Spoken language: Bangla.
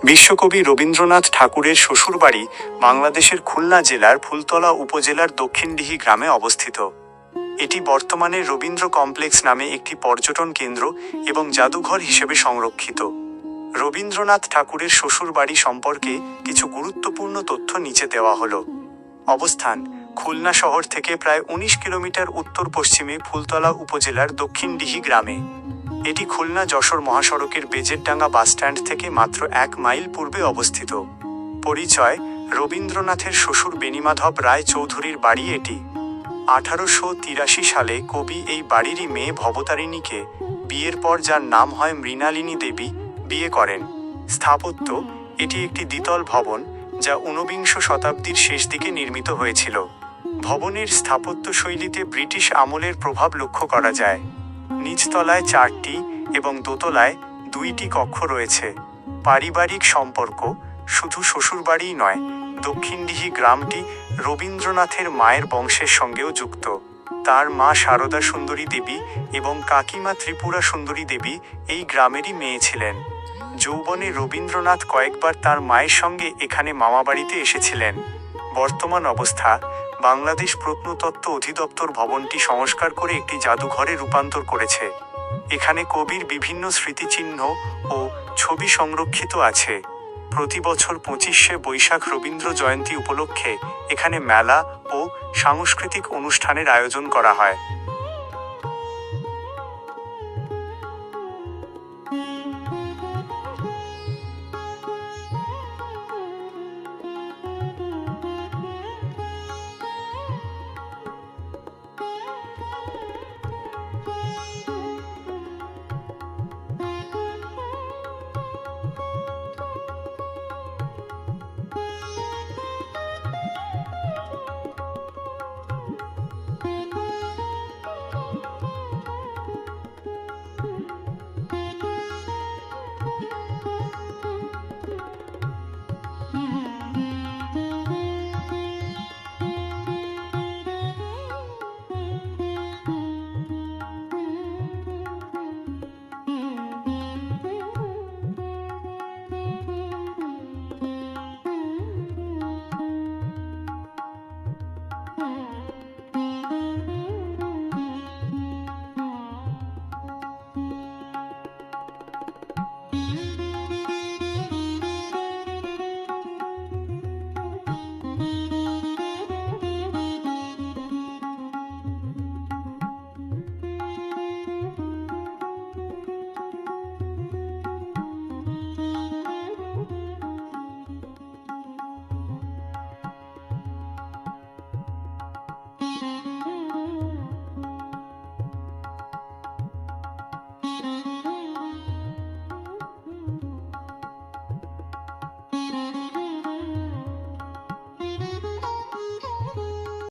বিশ্বকবি রবীন্দ্রনাথ ঠাকুরের শ্বশুরবাড়ি বাংলাদেশের খুলনা জেলার ফুলতলা উপজেলার দক্ষিণডিহি গ্রামে অবস্থিত। এটি বর্তমানে রবীন্দ্র কমপ্লেক্স নামে একটি পর্যটন কেন্দ্র এবং জাদুঘর হিসেবে সংরক্ষিত। রবীন্দ্রনাথ ঠাকুরের শ্বশুরবাড়ি সম্পর্কে কিছু গুরুত্বপূর্ণ তথ্য নিচে দেওয়া হলো। অবস্থান: খুলনা শহর থেকে প্রায় ১৯ কিলোমিটার উত্তর পশ্চিমে ফুলতলা উপজেলার দক্ষিণডিহি গ্রামে। এটি খুলনা যশোর মহাসড়কের বেজেরডাঙ্গা বাসস্ট্যান্ড থেকে মাত্র ১ মাইল পূর্বে অবস্থিত। পরিচয়: রবীন্দ্রনাথের শ্বশুর বেণীমাধব রায় চৌধুরীর বাড়ি এটি। ১৮৮৩ সালে কবি এই বাড়িরই মেয়ে ভবতারিণীকে বিয়ের পর, যার নাম হয় মৃণালিনী দেবী, বিয়ে করেন। স্থাপত্য: এটি একটি দ্বিতল ভবন যা ঊনবিংশ শতাব্দীর শেষ দিকে নির্মিত হয়েছিল। ভবনের স্থাপত্যশৈলীতে ব্রিটিশ আমলের প্রভাব লক্ষ্য করা যায়। নিচতলায় ৪টি এবং দোতলায় ২টি কক্ষ রয়েছে। পারিবারিক সম্পর্ক: শুধু শ্বশুরবাড়িই নয়, দক্ষিণডিহি গ্রামটি রবীন্দ্রনাথের মায়ের বংশের সঙ্গেও যুক্ত। তার মা সারদা সুন্দরী দেবী এবং কাকিমা ত্রিপুরা সুন্দরী দেবী এই গ্রামেরই মেয়ে ছিলেন। যৌবনে রবীন্দ্রনাথ কয়েকবার তার মায়ের সঙ্গে এখানে মামাবাড়িতে এসেছিলেন। বর্তমান অবস্থা: বাংলাদেশ প্রত্নতত্ত্ব অধিদপ্তর ভবনটি সংস্কার করে একটি জাদুঘরে রূপান্তর করেছে। এখানে কবির বিভিন্ন স্মৃতিচিহ্ন ও ছবি সংরক্ষিত আছে। প্রতি বছর ২৫শে বৈশাখ রবীন্দ্র জয়ন্তী উপলক্ষে এখানে মেলা ও সাংস্কৃতিক অনুষ্ঠানের আয়োজন করা হয়।